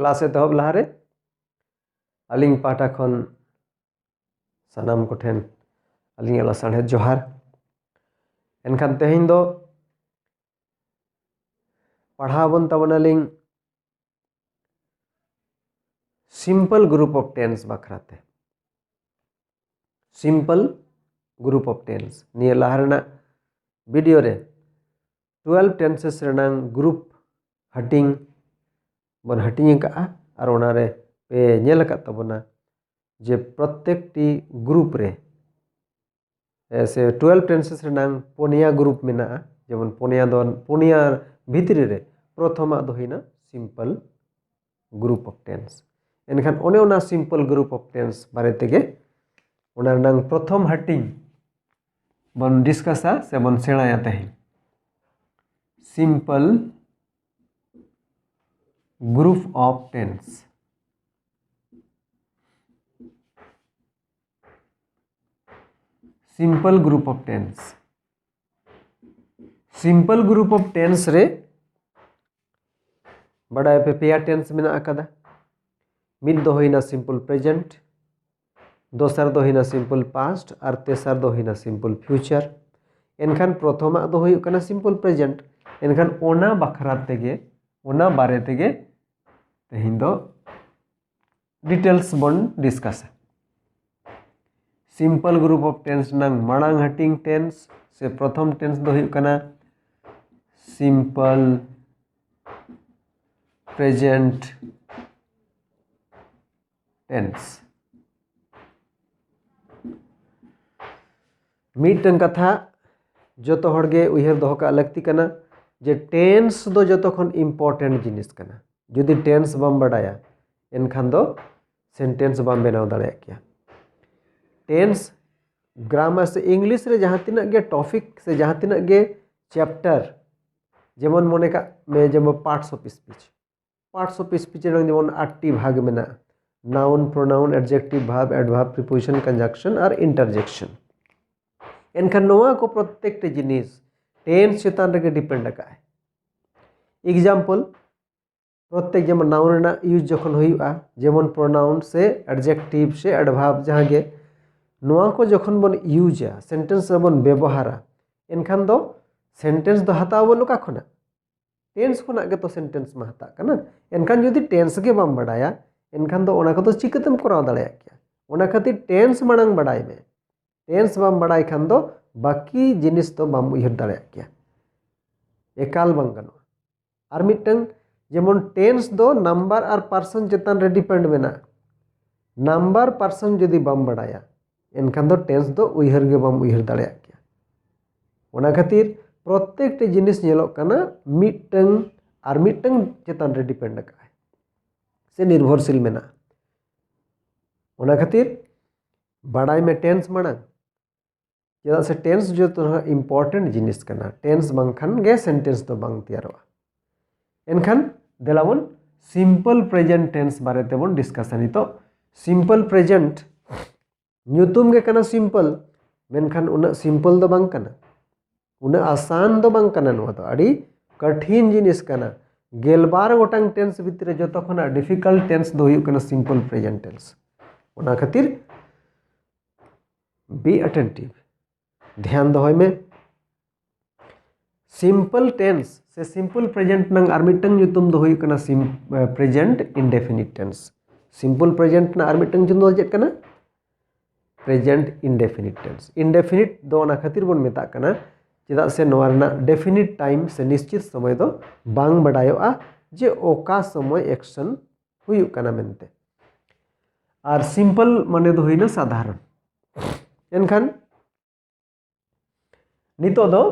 Class एतहब लहारे अलिंग पाटा खन सानाम कोठेन अलिंग लासाढ़े जोहार। एनखान तेहें दो पढ़ाव बन तबनालिंग सिंपल ग्रुप ऑफ टेंस बखराते। सिंपल ग्रुप ऑफ टेंस निये लहारेना वीडियो रे 12 टेंसेस रेनांग ग्रुप हटिंग बन हटिंग का और ओनारे पे नेल का तबना जे प्रत्येक टी ग्रुप रे ऐसे 12 टेंसेस रेनांग पोनिया ग्रुप मेना जेमन पोनिया भितरी रे प्रथमा दो हिना सिंपल ग्रुप ऑफ टेंस। एनखान ओने ओना सिंपल ग्रुप ऑफ टेंस बारे तेगे ओना रेनांग प्रथम हटिंग बन डिस्कसा से बन सेणाया तेहें simple group of tense. Simple group of tense simple group of tense रे बड़ा पे पेया टेंस मेना अकादा। मिद दो होइना सिंपल प्रेजेंट, दोसर दो होइना सिंपल पास्ट और तेसर दो होइना सिंपल फ्यूचर। एनखान प्रथमा दो होइक कना सिंपल प्रेजेंट। एनखान ओना बखरा तेगे ओना बारे तेगे तेहिं दो डिटेल्स बन discuss. Simple group of tense नंग मांग हटिंग टेंस से प्रथम टेंस दो होइक कना सिंपल प्रेजेंट टेंस। मीटन कथा जो तो हड़गे उयहर दोह का लगती कना जे टेंस दो जो तो खन इम्पोर्टेंट जिनिस कना। जुदी टेंस बम बड़ाया एनखान दो सेंटेंस बम बनाव दाड़ेया किया। टेंस ग्रामर से इंग्लिश रे जहाँ तिना गे टॉपिक से जहाँ तिना गे चैप्टर जेमन मोने का में जेमन पार्ट्स ऑफ स्पीच जेमन 8टी भाग मेना नाउन प्रोनाउन एडजेक्टिव भाव एडवर्ब प्रीपोजिशन कंजक्शन और इंटरजेक्शन। एनखान नोआ को प्रत्येक टे जिनिस टेंस चेतान रे डिपेंड का है। एग्जाम्पल प्रत्येक जेमन नाउन ना यूज जखन होइबा जेमन प्रोनाउन से एडजेक्टिव से एडवर्ब जहाँ गे नोआ को जखन बन यूजा सेंटेंस बन व्यवहारा एनखान दो सेंटेंस दो हताव बन का खना टेंस खना गे तो सेंटेंस में हता कना। एनखान जुदी टेंस के बम बड़ाया एनखान दो ओना को तो चिकतेम कराव दाड़ेया किया। ओना खातिर टेंस मांग बड़ाई में टेंस बम बड़ाई खान दो बाकी जिनिस तो बम उयहर दाड़ेया किया एकाल बंग गनो। और मिटंग जेमन टेंस दो नंबर और पर्सन चेतान रे डिपेंड मेना नंबर पर्सन जुदी बम बड़ाया एनखान दो टेंस दो उयहर गे बम उयहर दाड़ेया किया। ओना खातिर प्रत्येक टे जिनिस नेलोग कना मिटंग और मिटंग चेतान रे डिपेंड का है से निर्भरशील मेना। ओना खातिर बड़ाई में टेंस मांग चेदा से टेंस जो तो इम्पोर्टेंट जिनिस कना टेंस बांखान गे सेंटेंस तो बांग तैयारोआ। एनखान देलाबन सिंपल प्रेजेंट टेंस बारे तेबन डिस्कसन। तो सिंपल प्रेजेंट न्यूतुम गे कना सिंपल मेनखान उना सिंपल दो बांग कना उना आसान दो बांग कना नोआ तो अड़ी कठिन जिनिस कना। गेलबार गोटांग टेंस भितरे जो तो खना डिफिकल्ट टेंस दो हुयुग कना सिंपल प्रेजेंट टेंस। ओना खातिर बी अटेंटिव ध्यान दो में सिंपल टेंस से सिंपल प्रेजेंट नंग और मिटंग न्यूतुम दो हुयुग कना present indefinite tense. Simple present ना और मिटंग न्यूतुम दो चेद कना प्रेजेंट इंडेफिनिट टेंस। इंडेफिनिट दो ओना खातिर बन मेता कना चेदा से नोआ रेना डेफिनिट टाइम से निश्चित समय दो बांग बड़ायोआ जे ओका समय एक्शन हुयुग कना मेनते। और सिंपल माने दो हुइना साधारण। एनखान नितो दो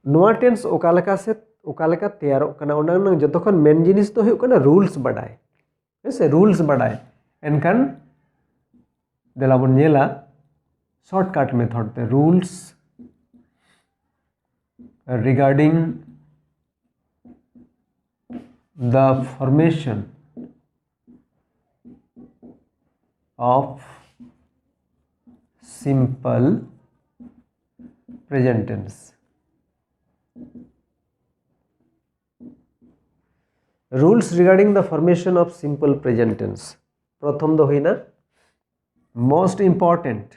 नोआ टेंस ओकालेका से ओकालेका तैयारो कना ओना नंग जतोखन मेन जिनिस दो हुयुग कना रूल्स बड़ाय ऐसे रूल्स बड़ाय। एनखान देलाबन नेला शॉर्टकट मेथड ते rules regarding the formation of simple present tense. Rules regarding the formation of simple present tense प्रथम दो हुईना मोस्ट इम्पॉर्टेंट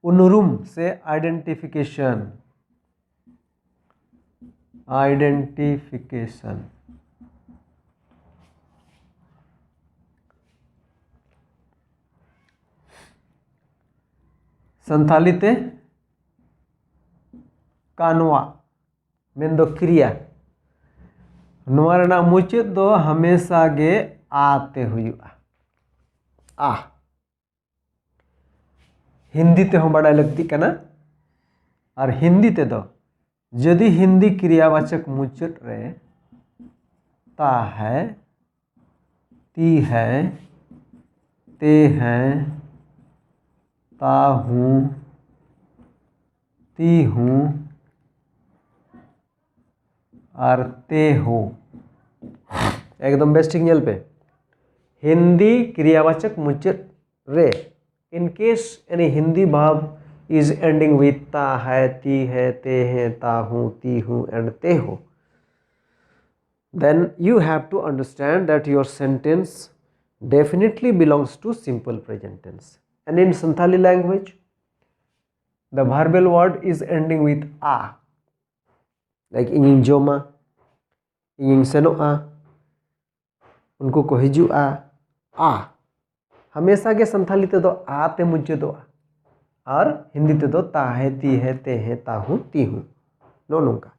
उनुरुम से आइडेंटिफिकेशन संथाली ते कानवा मेन दो क्रिया नोआ रेना मुचाद दो हमेशा गे आते हुआ आ हिंदी ते हम बड़ा लगती कना और हिंदी ते दो यदि हिंदी क्रियावाचक मुचाद रे ता है ती है ते हैं ता हूँ ती हूँ और ते हो एकदम बेस्टिक नेल पे हिंदी क्रियावाचक मुचाद रे in case any Hindi verb is ending with ता है ती है ते हैं ता हूँ ती हूँ and ते हो, then you have to understand that your sentence definitely belongs to simple present tense. And in Santhali language the verbal word is ending with a, like ingin joma, ingin senoa, उनको को हिजुआ आ हमेशा के संथाली ते दो आते मुझे दो और हिंदी ते दो ता है ती है ते है ता हूँ ती हूँ नो नोंका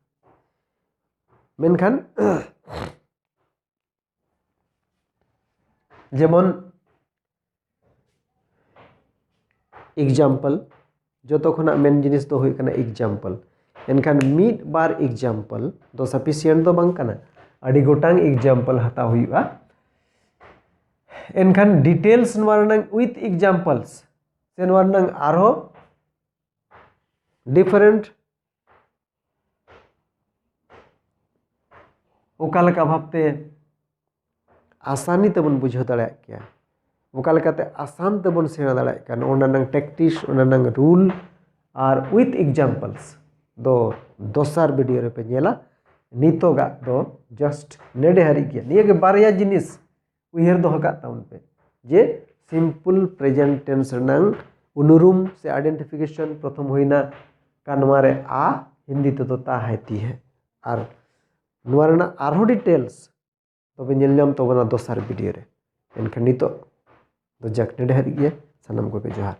मेनखान जेमन एग्जाम्पल जो तो खुना मेन जिनिस तो हुई कना एग्जाम्पल एनखान मीट बार एग्जाम्पल दो सफिशिएंट दो बांग कना अड़ी गोटांग एग्जाम्पल हता हुआ एनखान डिटेल्स नवारनांग विथ एग्जाम्पल्स से नवारनांग आरो डिफरेंट ओकालका भाबते आसानी तेबन बुझो दाड़ा क्या ओकालकाते आसान तेबन सेना दाड़ा कान ओनानांग टैक्टिस ओनानांग रूल और विथ एग्जाम्पल्स दो दोसार वीडियो रे पे नेला नितोगा दो जस्ट नेडे हरी गया निये के बारया जिनिस उयहर दो हका ताउन पे जे सिंपल प्रेजेंट टेंस रनांग उनुरुम से आइडेंटिफिकेशन प्रथम होइना कानवारे आ हिंदी ते तो ता है ती है और नुआरना आरो डिटेल्स तबे नेल नाम तो बना दोसार वीडियो रे एनखान नितो दो जक नेडे हरी गया सनम को पे जोहार।